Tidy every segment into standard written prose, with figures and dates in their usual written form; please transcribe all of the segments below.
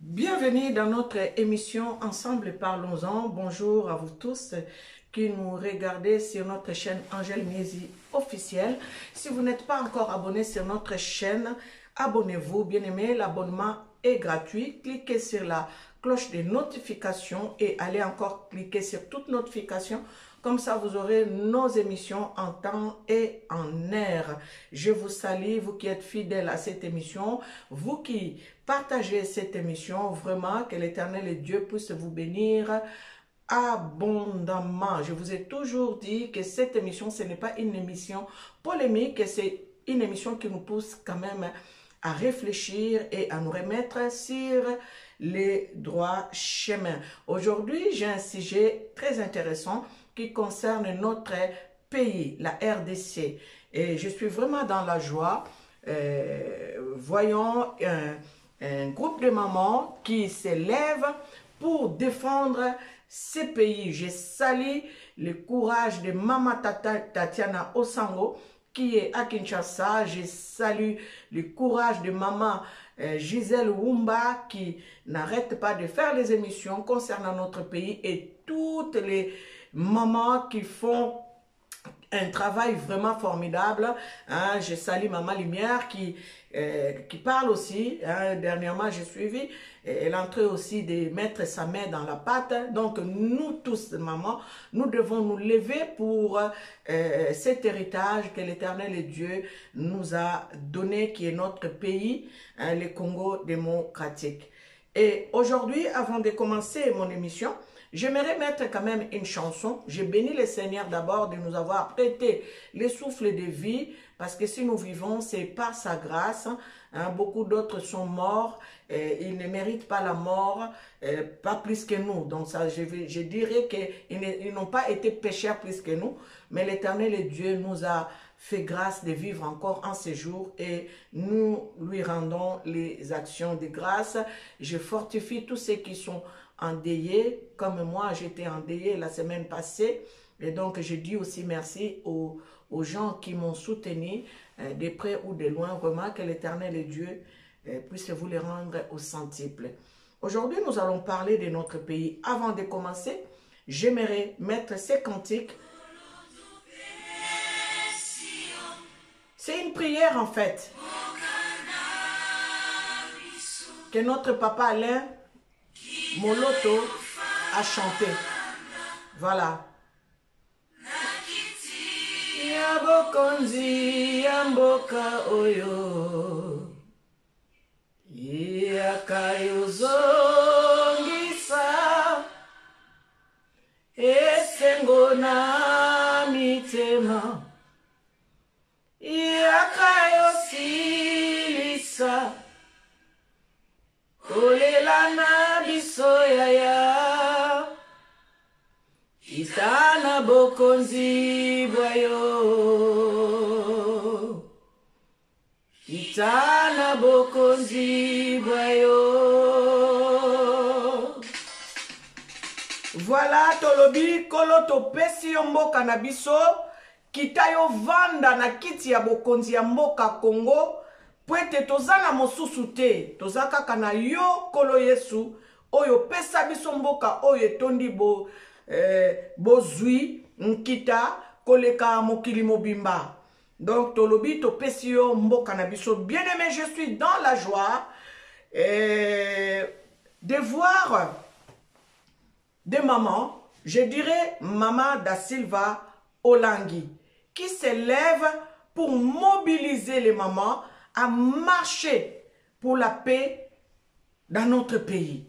Bienvenue dans notre émission Ensemble Parlons-en. Bonjour à vous tous qui nous regardez sur notre chaîne Angèle Miezi officielle. Si vous n'êtes pas encore abonné sur notre chaîne, abonnez-vous. Bien aimé, l'abonnement est gratuit. Cliquez sur la cloche de notification et allez encore cliquer sur toute notification. Comme ça, vous aurez nos émissions en temps et en heure. Je vous salue, vous qui êtes fidèles à cette émission, vous qui partagez cette émission. Vraiment, que l'Éternel et Dieu puisse vous bénir abondamment. Je vous ai toujours dit que cette émission, ce n'est pas une émission polémique, c'est une émission qui nous pousse quand même à réfléchir et à nous remettre sur les droits chemins. Aujourd'hui, j'ai un sujet très intéressant qui concerne notre pays, la RDC. Et je suis vraiment dans la joie. Voyons un groupe de mamans qui s'élèvent pour défendre ce pays. Je salue le courage de Maman Tatiana Osango qui est à Kinshasa. Je salue le courage de Maman Gisèle Wumba qui n'arrête pas de faire les émissions concernant notre pays et toutes les mamans qui font un travail vraiment formidable. Hein, je salue Maman Lumière qui parle aussi. Hein, dernièrement, j'ai suivi. Elle est en train aussi de mettre sa main dans la pâte. Donc, nous tous, mamans, nous devons nous lever pour cet héritage que l'Éternel et Dieu nous a donné, qui est notre pays, hein, le Congo démocratique. Et aujourd'hui, avant de commencer mon émission, j'aimerais mettre quand même une chanson. Je bénis le Seigneur d'abord de nous avoir prêté les souffles de vie, parce que si nous vivons, c'est par sa grâce. Hein, beaucoup d'autres sont morts, ils ne méritent pas la mort, pas plus que nous. Donc ça, je dirais qu'ils n'ont pas été pécheurs plus que nous, mais l'Éternel et Dieu nous a fait grâce de vivre encore en ce jour et nous lui rendons les actions de grâce. Je fortifie tous ceux qui sont endeuillés, comme moi j'étais endeuillée la semaine passée, et donc je dis aussi merci aux gens qui m'ont soutenu de près ou de loin. Vraiment que l'Éternel et Dieu puisse vous les rendre au centuple. Aujourd'hui nous allons parler de notre pays. Avant de commencer, j'aimerais mettre ces cantiques. C'est une prière en fait que notre papa Alain Moloto a chanté. Voilà. Yabokonzi yamboka oyo yakayozongisa esengo na mitema yakayosilisa kolela na biso yaya itana bokonzi bwayo itana bokonzi bwayo. Voilà tolobi kolo topesi yo mboka na biso kita yo vanda na kiti ya bokonzi ya mboka Congo. Pwete tozana mosusu te, tozaka na yo kolo Yesu, oyo pesa biso mboka oyo etondi bozwi nkita koleka mokili mobimba. Donc tolobi to pesi yo mboka na biso. Bien aimé, je suis dans la joie de voir des mamans, je dirais Maman Da Silva Olangi, qui s'élève pour mobiliser les mamans à marcher pour la paix dans notre pays.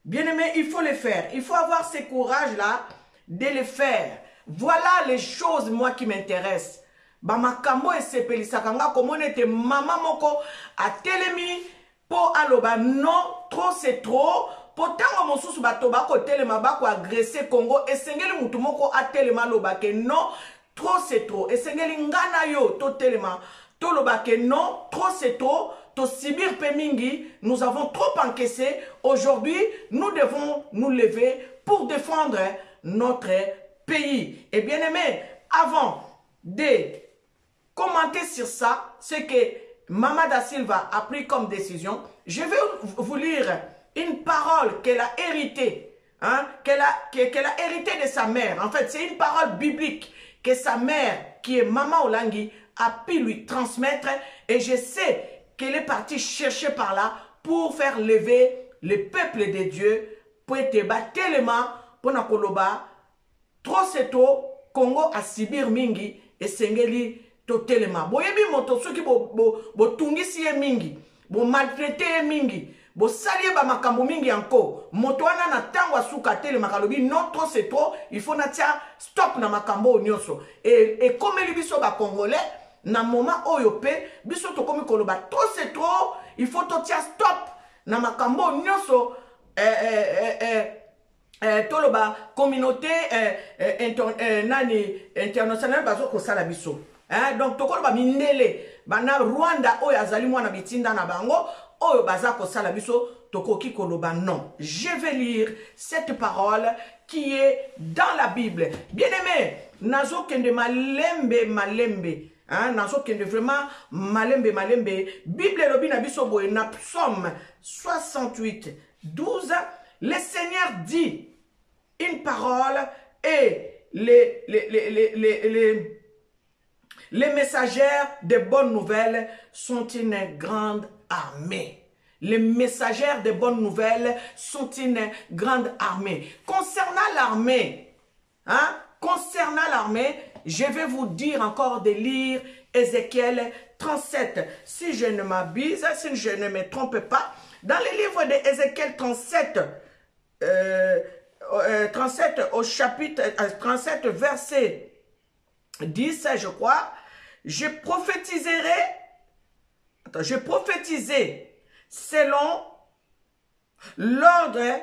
Bien aimé, il faut le faire. Il faut avoir ce courage-là de le faire. Voilà les choses, moi, qui m'intéressent. Bamakambo et sepelisakanga, comme on était maman moko a telemi po aloba. Non, trop c'est trop. Potango mosusu bato bako telema bako agresser Congo. Et sengeli mutu moko a telema loba ke non, trop c'est trop. Et sengeli ngana yo to telema. Tolobake non, trop c'est trop, to Sibir Pemingi, nous avons trop encaissé. Aujourd'hui, nous devons nous lever pour défendre notre pays. Et bien aimé, avant de commenter sur ça, ce que Maman Da Silva a pris comme décision, je vais vous lire une parole qu'elle a héritée, hein, qu'elle a hérité de sa mère. En fait, c'est une parole biblique que sa mère, qui est Maman Olangi, a pu lui transmettre. Et je sais qu'elle est partie chercher par là pour faire lever le peuple de Dieu, pour être tellement pour nakoloba, trop c'est trop, Congo a Sibir mingi, et Sengeli totelema. Boyebi moto soki bo tungisi ye mingi, bo maltraité ye mingi, bo salie ba makambo mingi anko, moto wana na tango asuka telema kalobi, non trop c'est trop, il faut na tia stop na makambo onyoso. Et comme les biso ba congolais, na moment oyope, biso to komi koloba, trop c'est trop, il faut to tia stop na makambo onyoso, toloba communauté internationale bazo kosala biso. Donc tokoloba mindele bana Rwanda oyo azali mwana bitinda na bango oyo baza kosala biso tokoki koloba non. Je vais lire cette parole qui est dans la Bible. Bien-aimé, nazo kende malembe. Nazo kende vraiment malembe. Bible lobi na biso boye na Psaume 68, 12. Le Seigneur dit une parole et les messagères de bonnes nouvelles sont une grande armée. Les messagères de bonnes nouvelles sont une grande armée. Concernant l'armée, je vais vous dire encore de lire Ézéchiel 37. Si je ne m'abuse, si je ne me trompe pas, dans le livre d'Ézéchiel 37, 37 au chapitre 37 verset 10, je crois, je prophétisais selon l'ordre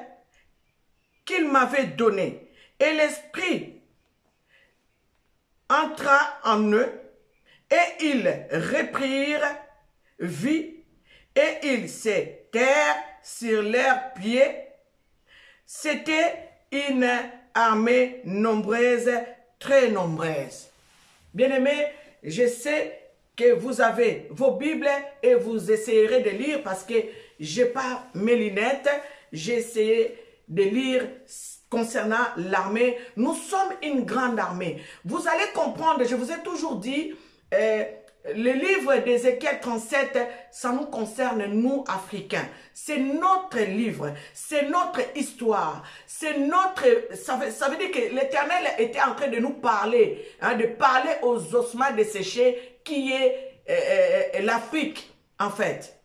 qu'il m'avait donné, et l'esprit entra en eux et ils reprirent vie et ils s'étèrent sur leurs pieds. C'était une armée nombreuse, très nombreuse. Bien-aimés, je sais que vous avez vos Bibles et vous essayerez de lire parce que je n'ai pas mes lunettes. J'ai essayé de lire concernant l'armée. Nous sommes une grande armée. Vous allez comprendre, je vous ai toujours dit, le livre d'Ézéchiel 37, ça nous concerne, nous, Africains. C'est notre livre, c'est notre histoire, c'est notre... Ça veut dire que l'Éternel était en train de nous parler, de parler aux ossements desséchés qui est l'Afrique, en fait.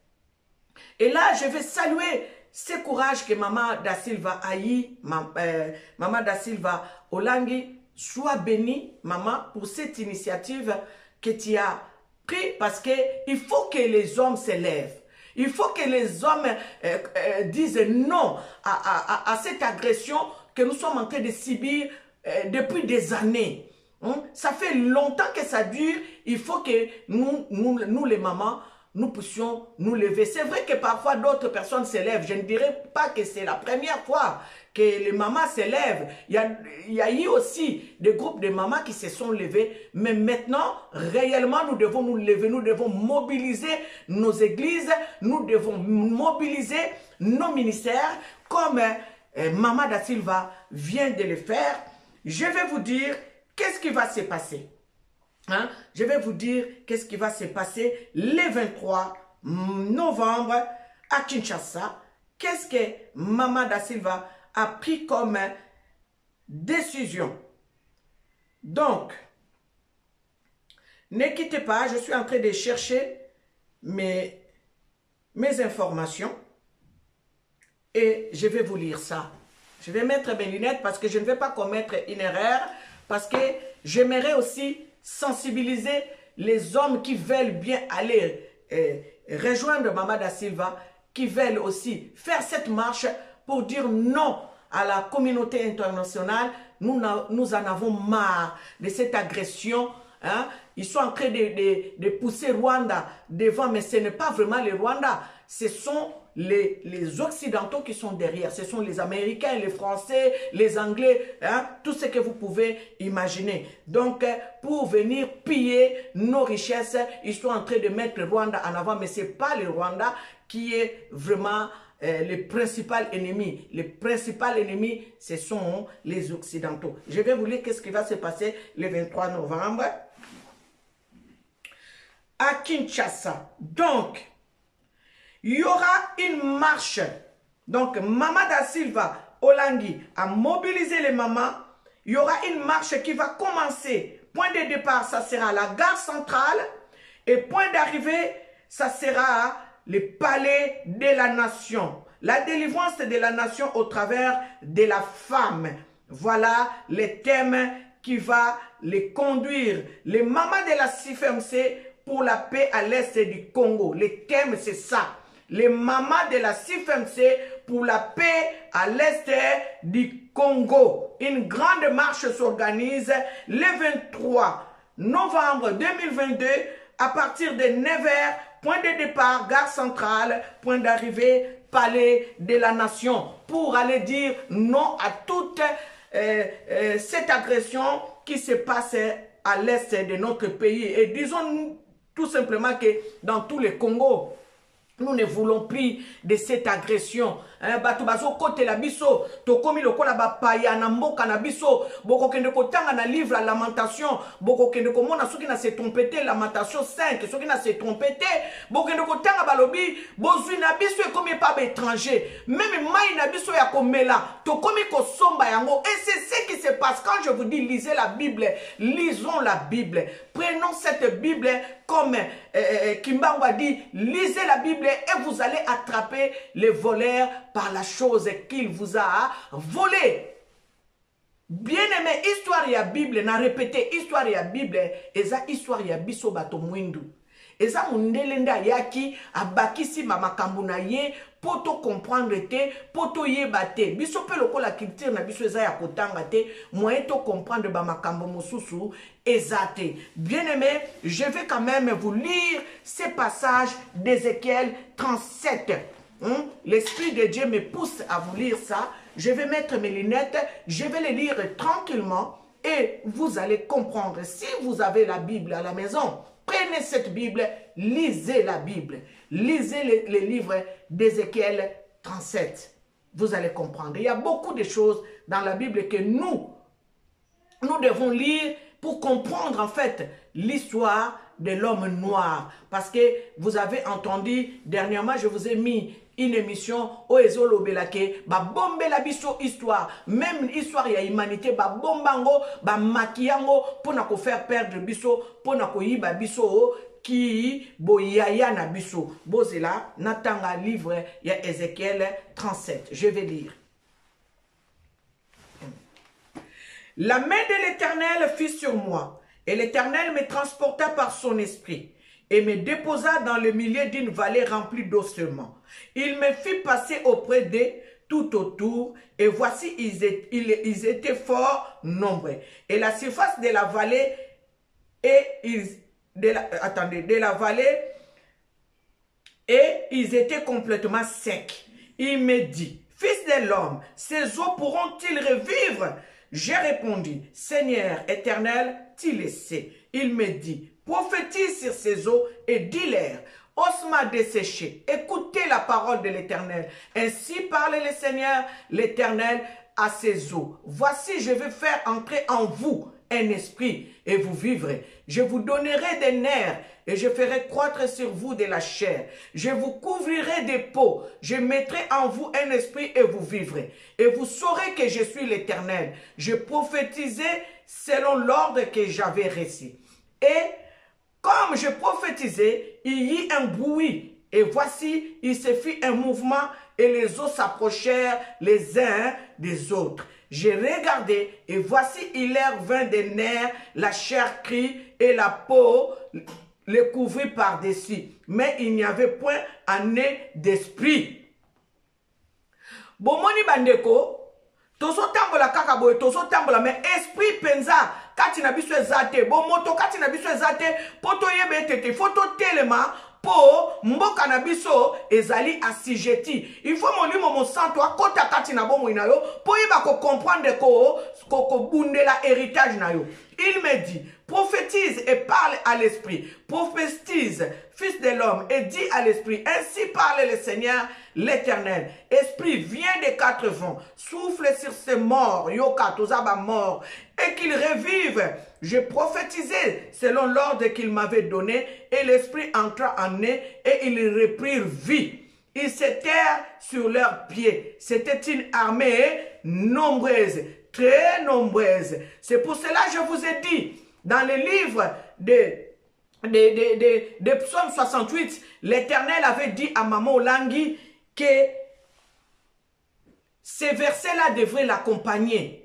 Et là, je vais saluer ce courage que Maman Da Silva Ayi, Maman Da Silva Olangi, sois bénie, Maman, pour cette initiative que tu as pris, parce qu'il faut que les hommes s'élèvent. Il faut que les hommes disent non à cette agression que nous sommes en train de subir depuis des années. Ça fait longtemps que ça dure. Il faut que nous les mamans, nous puissions nous lever. C'est vrai que parfois d'autres personnes s'élèvent. Je ne dirais pas que c'est la première fois que les mamans s'élèvent. Il y a eu aussi des groupes de mamans qui se sont levés. Mais maintenant, réellement, nous devons nous lever. Nous devons mobiliser nos églises. Nous devons mobiliser nos ministères comme Maman Da Silva vient de le faire. Je vais vous dire qu'est-ce qui va se passer. Je vais vous dire qu'est-ce qui va se passer le 23 novembre à Kinshasa. Qu'est-ce que Maman Da Silva a pris comme décision. Donc, ne quittez pas, je suis en train de chercher mes informations et je vais vous lire ça. Je vais mettre mes lunettes parce que je ne vais pas commettre une erreur, parce que j'aimerais aussi sensibiliser les hommes qui veulent bien aller rejoindre Maman Da Silva, qui veulent aussi faire cette marche pour dire non à la communauté internationale. Nous en avons marre de cette agression. Ils sont en train de pousser Rwanda devant, mais ce n'est pas vraiment le Rwanda. Ce sont les Occidentaux qui sont derrière. Ce sont les Américains, les Français, les Anglais, tout ce que vous pouvez imaginer. Donc, pour venir piller nos richesses, ils sont en train de mettre le Rwanda en avant, mais ce n'est pas le Rwanda qui est vraiment les principaux ennemis. Les principaux ennemis, ce sont les Occidentaux. Je vais vous lire qu'est-ce qui va se passer le 23 novembre à Kinshasa. Donc, il y aura une marche. Donc, Mama Da Silva Olangi a mobilisé les mamans. Il y aura une marche qui va commencer. Point de départ, ça sera à la gare centrale. Et point d'arrivée, ça sera le palais de la nation. La délivrance de la nation au travers de la femme. Voilà les thèmes qui va les conduire. Les mamans de la CIFMC pour la paix à l'est du Congo. Les thèmes, c'est ça. Les mamans de la CIFMC pour la paix à l'est du Congo. Une grande marche s'organise le 23 novembre 2022 à partir de 9h, point de départ, gare centrale, point d'arrivée, palais de la nation, pour aller dire non à toute cette agression qui se passe à l'est de notre pays. Et disons tout simplement que dans tous les Congos, nous ne voulons plus de cette agression. Batubazo kote la biso, tokomi lokola ba paya na mboka na biso, boko kende kotanga na livre la lamentation, boko kende komona soki na se trompete lamentation 5, soki na se trompete, boko kende kotanga balobi, bozui na biso e komi pa ba étranger, même mai na biso ya komela, tokomi kosomba yango. Et c'est ce qui se passe quand je vous dis lisez la Bible, lisons la Bible. Prenons cette Bible comme Kimbangu a dit, lisez la Bible et vous allez attraper les voleurs par la chose qu'il vous a volé. Bien-aimé, histoire ya Bible, na répété, histoire ya Bible, eza histoire ya biso bato mwindu. Eza mundelenda yaki abakisi mamakambu na ye poto comprendre te, poto yeba te. Biso pe lokola culture na biso eza ya kotanga te, moyen to comprendre ba makambu mosusu eza te. Bien-aimé, je vais quand même vous lire ces passages d'Ézéchiel 37. L'Esprit de Dieu me pousse à vous lire ça. Je vais mettre mes lunettes, je vais les lire tranquillement et vous allez comprendre. Si vous avez la Bible à la maison, prenez cette Bible, lisez la Bible. Lisez les livres d'Ézéchiel 37. Vous allez comprendre. Il y a beaucoup de choses dans la Bible que nous devons lire pour comprendre en fait l'histoire de l'homme noir. Parce que vous avez entendu, dernièrement, je vous ai mis une émission au Ezolo Belake, ba bombe la biso histoire, même histoire ya humanité, ba bombango, ba makiyango, pour na ko faire perdre biso, pour na ko yiba biso, qui boyaya na biso. Bozela, natanga livre ya Ézéchiel 37. Je vais lire. La main de l'Éternel fut sur moi, et l'Éternel me transporta par son esprit, et me déposa dans le milieu d'une vallée remplie d'ossements. Il me fit passer auprès d'eux tout autour, et voici, ils étaient fort nombreux. Et la surface de la vallée, ils étaient complètement secs. Il me dit, fils de l'homme, ces eaux pourront-ils revivre? J'ai répondu, Seigneur éternel, tu le sais. Il me dit, prophétise sur ces eaux et dis-leur, osma desséché, écoutez la parole de l'Éternel. Ainsi parle le Seigneur, l'Éternel, à ces eaux. Voici, je vais faire entrer en vous un esprit et vous vivrez. Je vous donnerai des nerfs et je ferai croître sur vous de la chair. Je vous couvrirai des peaux. Je mettrai en vous un esprit et vous vivrez. Et vous saurez que je suis l'Éternel. Je prophétisais selon l'ordre que j'avais reçu. Et comme je prophétisais, il y eut un bruit. Et voici, il se fit un mouvement et les eaux s'approchèrent les uns des autres. J'ai regardé et voici, il leur vint des nerfs, la chair crie et la peau le couvrit par-dessus. Mais il n'y avait point un nez d'esprit. Bomoni bandeko, tozo tambola kakaboye, tozo tambola, mais esprit penza, kati na biso ezate, bomoto kati na biso ezate, poto yebe tete, foto telema, po mboka na biso ezali asijeti. Il faut molimo mo santo akota kati na bomo inayo, po yeba ko comprendre ko bundela héritage na yo. Il me dit, prophétise et parle à l'esprit, prophétise, fils de l'homme, et dis à l'esprit, ainsi parle le Seigneur l'Éternel. Esprit, viens des quatre vents, souffle sur ces morts, yoka, tozaba mort, et qu'ils revivent. Je prophétisais selon l'ordre qu'il m'avait donné, et l'esprit entra en eux, et ils reprirent vie. Ils s'étèrent sur leurs pieds. C'était une armée nombreuse, très nombreuse. C'est pour cela que je vous ai dit, dans le livre de Psaume 68, l'Éternel avait dit à Maman Olangi que ces versets-là devraient l'accompagner.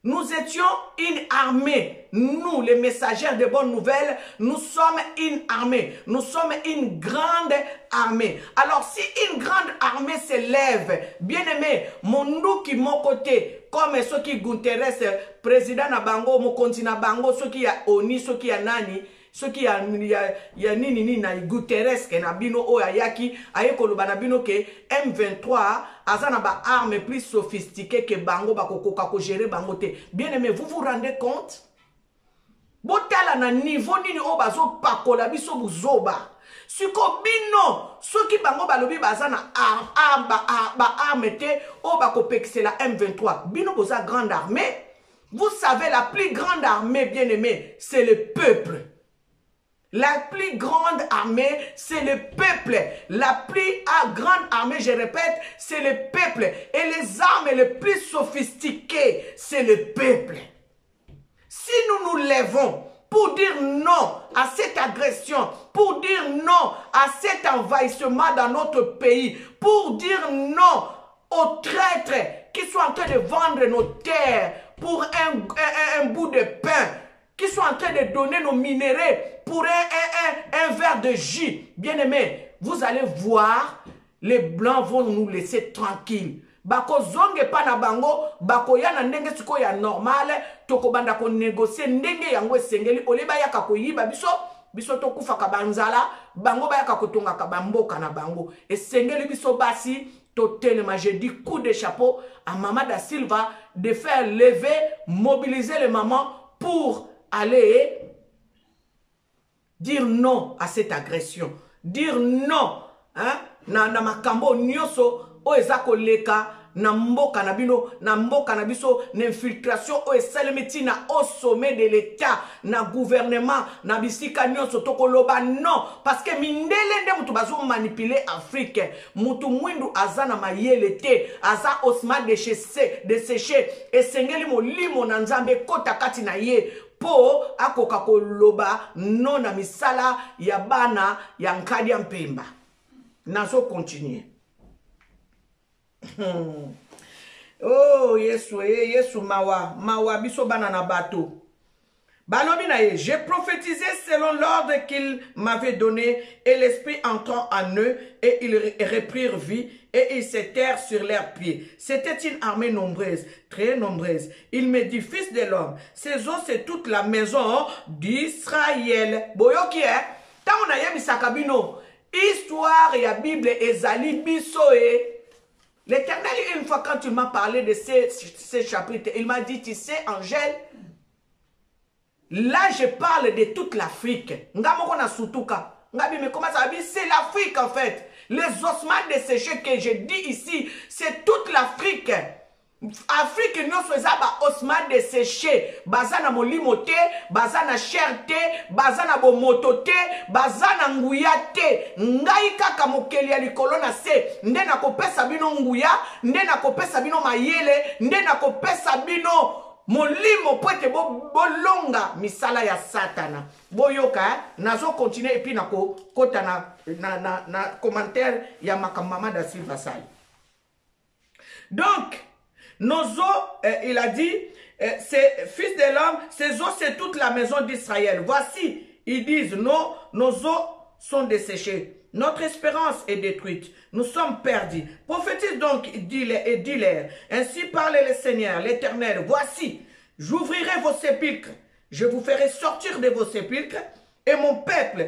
Nous étions une armée. Nous, les messagers de bonnes nouvelles, nous sommes une armée. Nous sommes une grande armée. Alors, si une grande armée s'élève, bien aimé, mon nous qui mon côté, comme ceux qui Guterres, président na bango, mon continent bango, ceux qui a Oni, ceux qui a Nani, ceux qui a nini na Guterres ke na bino o ayaki ayekolo banabino ke M23 azana ba arme plus sophistiquée que bango bakokoka ko gérer bango te. Bien aimé, vous vous rendez compte? Botala na niveau nini o bazo pakola biso buzoba. Siko bino soki bango balobi bazana arme te o bakopekse la M23. Bino boza grande armée. Vous savez, la plus grande armée, bien aimé, c'est le peuple. La plus grande armée, c'est le peuple. La plus grande armée, je répète, c'est le peuple. Et les armes les plus sophistiquées, c'est le peuple. Si nous nous lèvons pour dire non à cette agression, pour dire non à cet envahissement dans notre pays, pour dire non aux traîtres qui sont en train de vendre nos terres pour un bout de pain, qui sont en train de donner nos minéraux pour un verre de jus. Bien aimé, vous allez voir, les blancs vont nous laisser tranquilles. Bako zonge pa na bango, bako ya na ndenge siko ya normal, toko banda ko négocier ndenge yango esengeli, oleba ya kako yiba biso to kufa ka banzala, bango ba ya kako tonga ka bamboka na bango. Esengeli biso basi, to telema, j'ai dit coup de chapeau à Maman Da Silva de faire lever, mobiliser les mamans pour aller dire non à cette agression. Dire non, hein, na makambo nyoso o ezako leka na mboka na bino, na mboka na biso, n'infiltration o esalemeti na au sommet de l'État, na gouvernement, na bisika nyoso toko loba non, parce que mindele nde mutu bazo manipuler Afrique, mutu mwindu aza na mayele te, aza osma de séché, esengeli molimo na nzambe kota kati na ye, po akoka koloba non na misala ya bana ya nkadi ya mpemba. Nazo continuer. Oh Yesu mawa biso bana na bateau. Balobi na ye, j'ai prophétisé selon l'ordre qu'il m'avait donné, et l'esprit entrant en eux, et ils reprirent vie, et ils s'étèrent sur leurs pieds. C'était une armée nombreuse, très nombreuse. Il me dit, fils de l'homme, ces eaux, c'est toute la maison d'Israël. Boyoki, ta on a yebi sakabino, histoire ya Bible ezali bisoe. L'Éternel, une fois quand il m'a parlé de ces chapitres, il m'a dit, tu sais, Angèle, là je parle de toute l'Afrique. Ngamoko na sutuka. Ngabi, mais comment ça va dire? C'est l'Afrique en fait. Les ossements desséchés que je dis ici, c'est toute l'Afrique. Afrique nous faisons ba osman desséché, bazana molimo te, bazana chair te, bazana bomoto te, bazana nguya te, ngai kaka mokeli ya likolo na se, nde na kopesa bino nguya, nde na kopesa bino mayele, nde na kopesa bino molimo poete bolonga misala ya satana. Boyoka, nazo continuer et puis na kota na commentaire ya Maman Da Silva Sali. Donc, nos eaux, il a dit, c'est fils de l'homme, ces eaux, c'est toute la maison d'Israël. Voici, ils disent, nos eaux sont desséchées. Notre espérance est détruite. Nous sommes perdus. Prophétise donc, dis-leur, ainsi parle le Seigneur, l'Éternel. Voici, j'ouvrirai vos sépulcres. Je vous ferai sortir de vos sépulcres. Et mon peuple,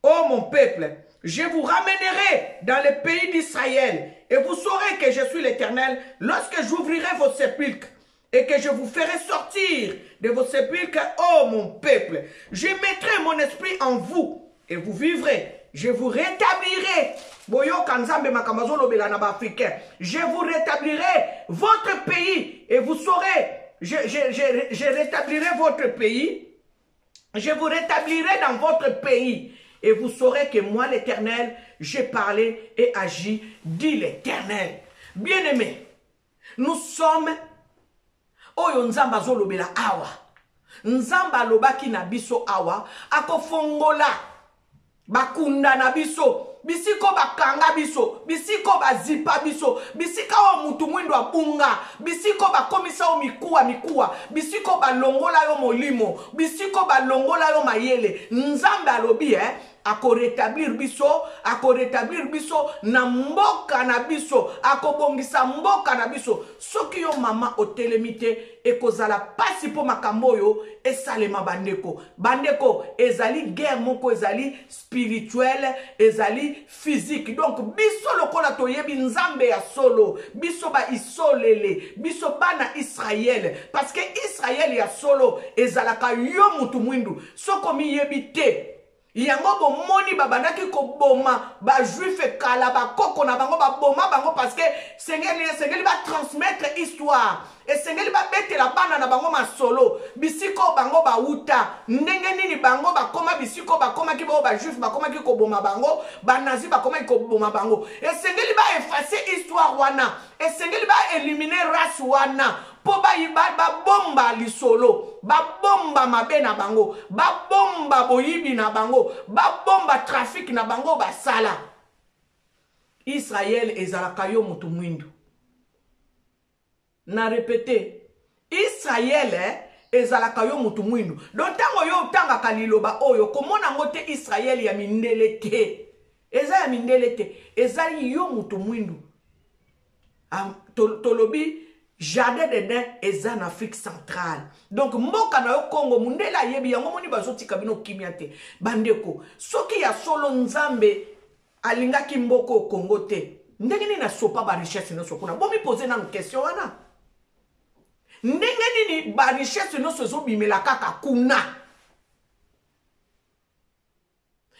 oh mon peuple, je vous ramènerai dans le pays d'Israël. Et vous saurez que je suis l'Éternel lorsque j'ouvrirai vos sépulcres et que je vous ferai sortir de vos sépulcres, ô mon peuple. Je mettrai mon esprit en vous et vous vivrez. Je vous rétablirai. Je vous rétablirai votre pays et vous saurez. Je rétablirai votre pays. Je vous rétablirai dans votre pays. Et vous saurez que moi, l'Éternel, j'ai parlé et agi, dit l'Éternel. Bien-aimés, nous sommes oyo nzamba zolobela awa. Nzamba lobaki na biso awa, akofongola bakunda na biso. Bisiko bakanga biso, bisiko bazipa biso, bisika o mutu mwindo abunga, bisiko bakomisa o mikuwa, bisiko balongola yo molimo, bisiko balongola yo mayele. Nzambe alobi ako rétablir biso na mboka na biso, ako bongisa mboka na biso. Soki yo mama otelemite ekozala pasi po makambo yo esalema bandeko. Bandeko ezali guerre moko ezali spirituelle, ezali physique. Donc biso lokola toyebi nzambe ya solo, biso ba isolele, biso bana Israël, parce que Israël ya solo ezalaka yo mutu mwindu. Soko miyebi te yango bomoni babandaki ko boma ba juif kala ba koko na bango ba boma bango parce que sengeli ba transmettre histoire et sengeli ba bete la bana na bango masolo bisiko bango ba uta ndenge nini bango ba koma bisiko ba koma ki ba juif ba koma ki ko boma bango ba nazi ba koma ki ko boma bango et sengeli ba effacer histoire wana et sengeli ba éliminer race wana po ba bomba lisolo, ba bomba mabe na bango, ba bomba boyibi na bango, ba bomba trafic na bango ba sala. Israël ezalaka yo mutu mwindu. Na répété, Israël ezalaka yo mutu mwindu. Donc tango yo tanga kaliloba oyo komona ngote Israël ya mindele te. Eza ya mindele te, ezali yo mutu mwindu. Tolobi Jardin d'Eden est en Afrique centrale. Donc, mboka na yo Congo, mundela yebi yango moni bazoti kabino kimiate. Bandeko, soki ya solo nzambe alinga kimboko Congo te. Ndenge nini na sopa ba richesse no sokuna. Bomi poser na question wana. Ndenge nini ba richesse no sozo bimela kaka kuna.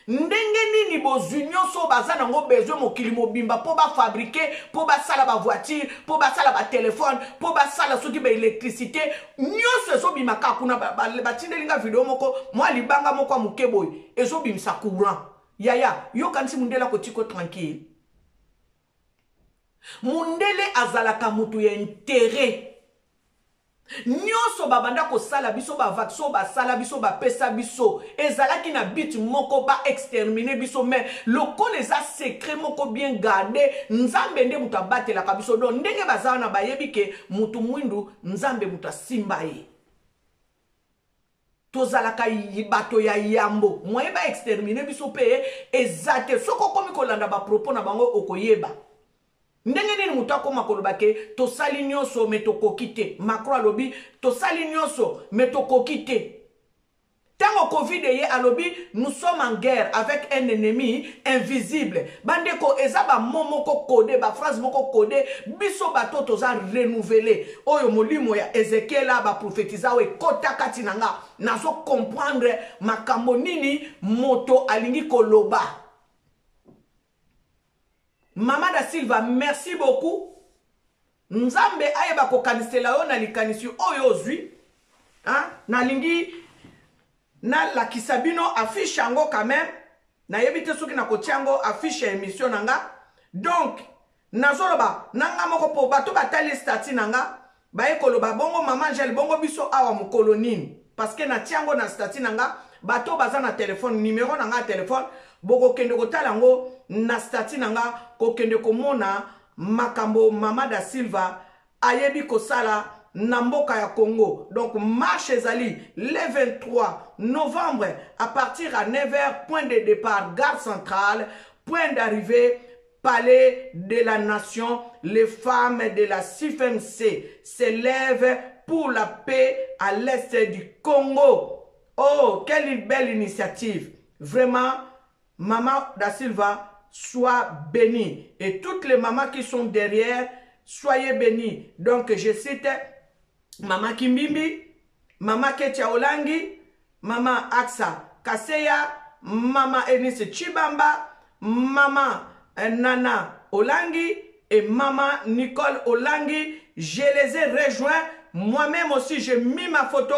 Ndenge nini bozunyo so bazana ngo besoin mokili mobimba po ba fabriquer, po ba sala ba voiture, po ba sala ba téléphone, po ba sala soki ba électricité, nyonso so bimaka kuna ba tindelinga video moko, moi libanga moko mukeboy, ezo bimisa courant. Yaya, yo kansi mundela ko tiko tranquille. Mundele azalaka mutu ya intérêt. Nyonso babanda ko sala biso ba vakso ba sala biso ba pesa biso ezalaki na bit moko ba exterminer biso mais loko les a secret moko bien gardé nzambe nde muta batela ka biso don ndenge bazana na bayebi ke mutu mwindu nzambe muta simba ye tozalaka bato ya yambo moye ba exterminer biso pe ezate soko komi kolanda ba propos na bango okoyeba. Ndenge nini mutako makoloba ke to sali nyonso metokokite Macron alobi to sali nyonso metokokite. Tango Covid ye alobi nous sommes en guerre avec un ennemi invisible. Bandeko ezaba momoko codé ba phrase moko codé biso bato toza renouveler. Oyo molimo ya Ezekiel ba prophétisa we kota katinanga nazo comprendre makambo nini moto alingi koloba. Maman da Silva, merci beaucoup. Nzambe ayeba ko kanisela yo na likanisi oyo zui. Hein? Na lingi na la kisabino affiche yango quand même. Na yebite soki na kotiango affiche émission nanga. Donc, nazoloba nanga moko po bato batali stati nanga. Baye koloba bongo maman Angel bongo biso awa mukolo nini. Parce que na tiango na stati nanga bato baza na téléphone numéro nanga téléphone boko kende kotala ngo na stati nanga ko kende komona makambo Mama da Silva ayebi kosala na mboka ya Congo. Donc marche ezali le 23 novembre à partir à 9h, point de départ gare centrale, point d'arrivée palais de la nation. Les femmes de la CIFMC s'élèvent pour la paix à l'est du Congo. Oh, quelle belle initiative. Vraiment, Maman da Silva, sois bénie. Et toutes les mamans qui sont derrière, soyez bénies. Donc, je cite Maman Kimbimbi, Maman Ketia Olangi, Maman Aksa Kaseya, maman Eunice Chibamba, maman Nana Olangi et maman Nicole Olangi. Je les ai rejoints. Moi-même aussi, j'ai mis ma photo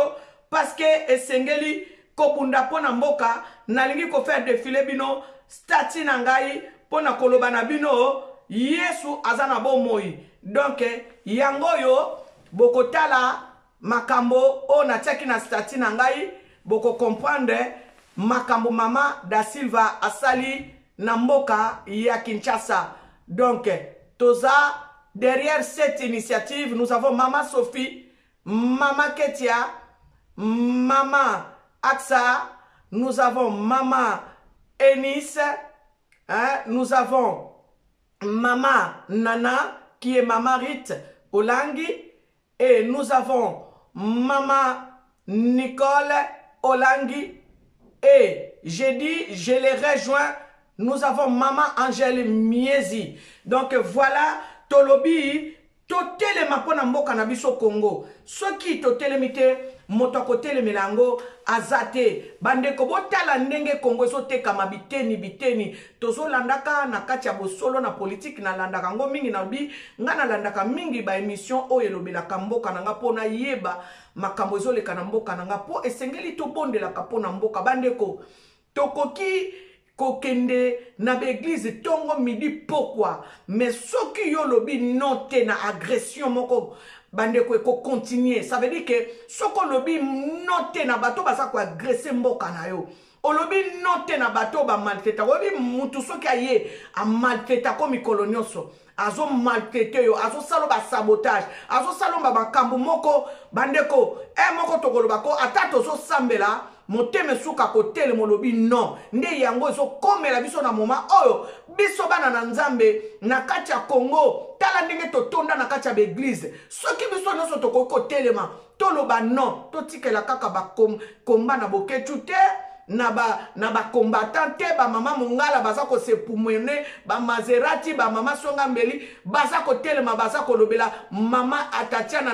parce que Esengeli Kobunda pona mboka nalingi ko faire défiler bino stati nangai pona koloba na bino Yesu azana bomoi. Donc yango yo bokotala makambo o na tiaki na stati nangai boko comprendre makambo mama da Silva asali na mboka ya Kinshasa. Donc toza derrière cette initiative, nous avons maman Sophie, maman Ketia, maman Aksa, nous avons maman Eunice, hein, nous avons maman Nana qui est maman Rite Olangi et nous avons maman Nicole Olangi et j'ai dit, je les rejoins, nous avons maman Angèle Miezi. Donc voilà, Tolobi, totele mapona mboka na biso Congo. Soki totele mite, motokotele milango, azate. Bande kobotala ndenge Congo sote kama biteni. Tozo landaka na katia bosolo na politique na landaka ngo mingi na bi. Nga na landaka mingi ba émission oyo lobela kamboka na nga pona yeba. Makambo ezole kana mboka na nga po esengeli to bondela kapona mboka. Bande ko tokoki kokende na beglise tongo midi pourquoi mais soki yo lobi note na agression moko bande ko continuer ça veut dire que soko lobi note na bato basa ko agresser mboka na yo olobi note na bato ba maltraiter obi mutu soki aye a maltraiter ko mikolo nyonso azo maltraiter yo azo salo ba sabotage azo salo ba makambo moko bande ko moko tokoloba ko atato zo sambela moteme suka kotele molobi non nde yango zo komela biso na moma oyo biso bana na nzambe na kati ya Congo tala ndenge totonda na kati ya beglise soki biso nyonso tokotelema toloba non totikela kaka bakomba na boketu te na ba combattant te ba mama mungala baza ko se pumene ba Maserati ba mama songa mbeli baza ko telema baza ko lobela mama atatiana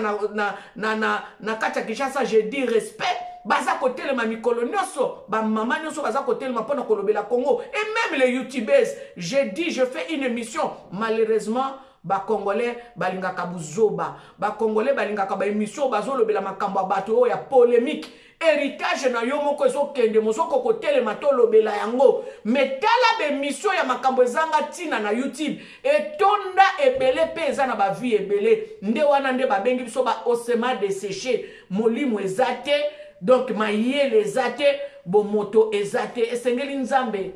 na kati ya Kinshasa je dis respect baza ko telema mikolo nyonso ba mama nyonso baza ko telema pona ko lobela Congo et même les youtubeurs j'ai dit je fais une émission malheureusement ba congolais balingaka buzoba ba congolais balingaka ba émission bazolobela makambo bato ya polémique héritage na yo moko ezokende mosoko kotelema tolobela yango mais tala be mission ya makambo ezanga tina na YouTube etonda ebele pe eza na ba vie ebele nde wana nde babengi biso ba osema desséché molimo ezate donc mayele ezate bo moto ezate esengeli nzambe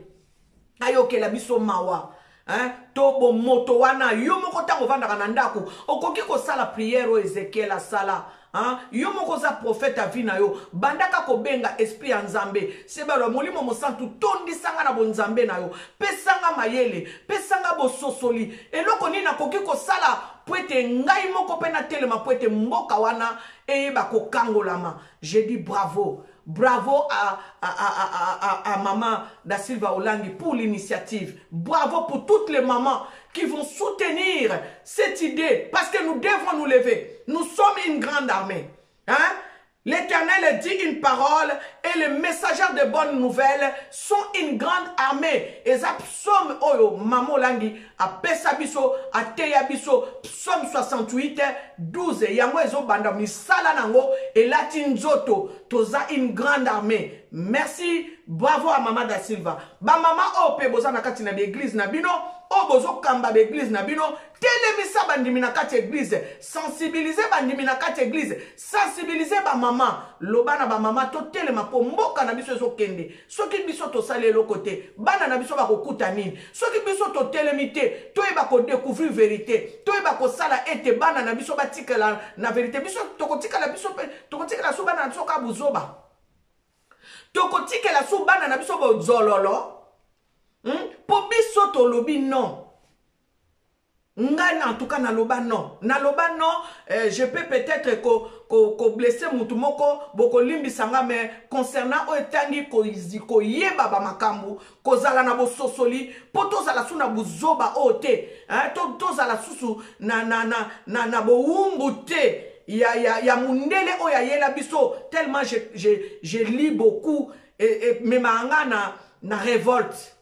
ayokela biso mawa hein to bo moto wana yo moko tango vandaka na ndako okoki ko sala prière o Ezekiel asala hein yo moko za prophète avina yo bandaka ko benga esprit ya nzambe sebalo molimo mosantu tondisanga na bonzambe na yo pesanga mayele pesanga bososoli eloko nini nakoki ko sala poete ngai moko pena telema poete mboka wana eyeba ko kangolama je dis bravo. Bravo à maman da Silva Olangi pour l'initiative. Bravo pour toutes les mamans qui vont soutenir cette idée. Parce que nous devons nous lever. Nous sommes une grande armée. Hein? L'Éternel dit une parole et les messagers de bonnes nouvelles sont une grande armée. Et ça, psaume oyo, Maman Langi, a Pesabiso, a Teyabiso, psaume 68, 12. Yango ezo banda misala nango et latinzoto. Toza une grande armée. Merci, bravo à Maman da Silva. Ba maman ope boza na kati na l'église na bino. O bozo kamba l'église na bino. Telemisa bandimi na kati église. Sensibiliser bandimi na kati église. Sensibiliser ba maman. Loba na ba maman to telema po mboka na biso ezo kende. Soki biso to sale lo côté. Bana na biso ba kokuta nini. Soki biso to telemite. To eba ko découvrir vérité. To eba ko sala ete bana na biso ba tikela na vérité. Biso to kotika la biso to kotika la so bana na biso ka buzoba. Tokotike la soubana na biso bo zololo. Po biso to lobi non. Nga en tout cas na loba non. Na loba non, je peux peut-être ko blesser mutu moko boko limbi sanga mais concernant o etangi ko yeba ba makambu ko zala na bo sosoli poto zala suna buzoba ote. Hein to zala susu na bo wumbu te. Ya mundele o ya yela biso tellement je lis beaucoup et me manga na révolte.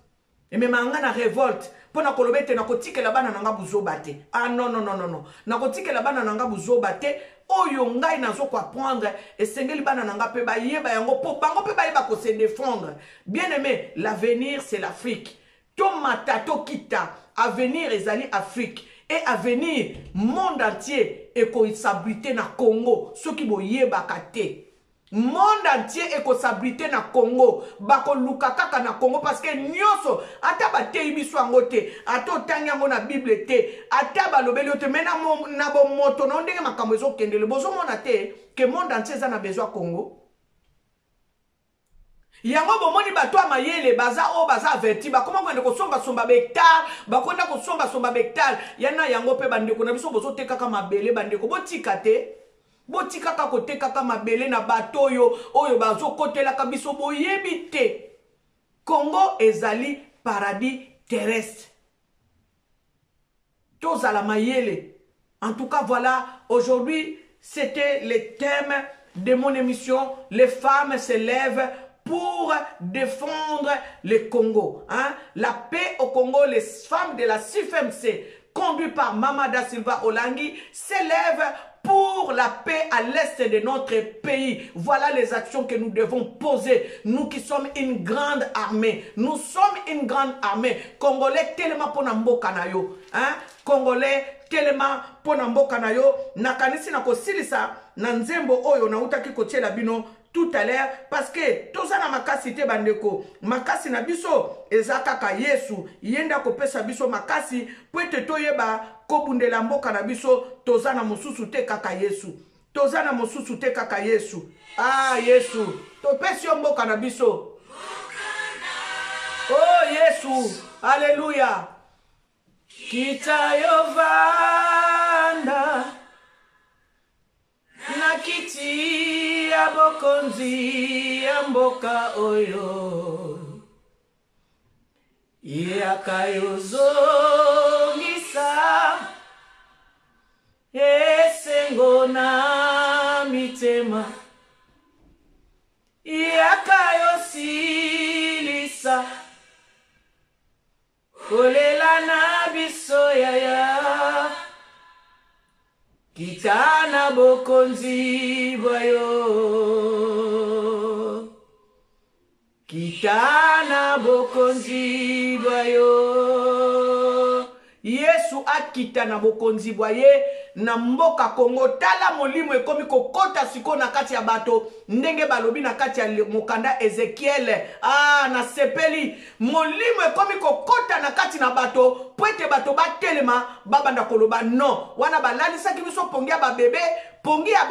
Et même na révolte. Pour na kolobete na kotike la bana nanga buzo bate. Ah non non non non non. Na kotike la bana nanga buzo bate. Oyo ngai nazo ko apprendre et sengeli bana nanga pe ba yeba yango po bango pe ba yeba ko se défendre. Bien aimé, l'avenir c'est l'Afrique. To matato kita, avenir ezali Afrique et avenir monde entier et ko s'abriter na Congo, ceux qui bo yeba kate. Monde entier est s'abriter na Congo, bako lukakaka na Congo parce que nyoso ata ba te ibiso angote, ata tanya mo na Bible te, ata ba lobeli te mena na bo moto na ndenge makambo ezo kendele bozo mona te que monde entier za na besoin Congo. Yango bomoni bato amayele baza o baza averti ba comment kwende ko somba hectare ba kwenda ko somba hectare yana yango pe bandeko na biso bozo tekaka mabele bandeko botika te. Boti kaka kote kaka mabele na bato oyo bazo kotela kabiso boyebi te. Congo ezali paradis terrestre. Tozala mayele. En tout cas voilà, aujourd'hui c'était le thème de mon émission. Les femmes se lèvent pour défendre le Congo. Hein? La paix au Congo, les femmes de la CIFMC, conduites par Mamada Silva Olangi, s'élèvent pour la paix à l'est de notre pays. Voilà les actions que nous devons poser. Nous qui sommes une grande armée. Nous sommes une grande armée. Congolais tellement pour Namboka na yo. Hein? Congolais tellement pour Namboka na yo. Nakanisi na kosilisa na nzembo oyo na utaki kotie la bino tout à l'heure parce que toza na makasi te bandeko. Makasi na biso ezakaka Yesu. Yenda kopesa biso makasi po ete toyeba kobundela mboka na biso toza na mosusu te kaka Yesu. Toza na mosusu te kaka Yesu. Ah Yesu, topesi yo mboka na biso. Oh Yesu, alléluia. Kita yo vanda na kiti ya bokonzi ya mboka oyo. Yakayozongisa esengo na mitema. Yakayosilisa kolela na biso yaya. Kitana bokonzi boyo. Kitana bokonzi boyo. Yesu akita na bokonzi boye na mboka Congo. Tala molimo ekomi kokota siko na kati ya bato ndenge balobi na kati ya mokanda Ezekiel. Ah na sepeli molimo ekomi kokota na kati na bato poete bato batelema babanda koloba non wana balalisa biso pongi ya babebe pongi ya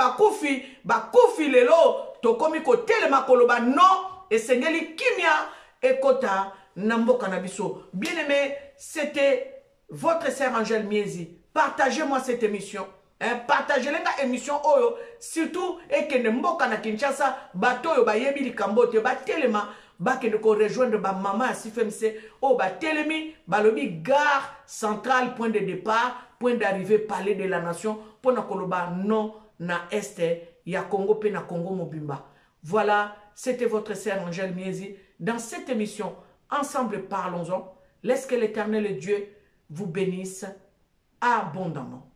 bakufi lelo tokomi kotelema koloba non esengeli kimia ekota na mboka na biso. Bien aimé, c'était votre sœur Angèle Miezi. Partagez-moi cette émission. Hein? Partagez-la émission oyo. Surtout, et que ne mboka na Kinshasa, bato yo ba yebi likambote, ba telema, ba ke ne ko rejoindre ba maman à CIFMC, o ba telemi, ba lobi gare centrale, point de départ, point d'arrivée, palais de la nation, pour na koloba non na este, ya Congo pe na Congo mobimba. Voilà, c'était votre sœur Angèle Miezi. Dans cette émission, ensemble parlons-en. Laisse que l'Éternel Dieu vous bénisse abondamment.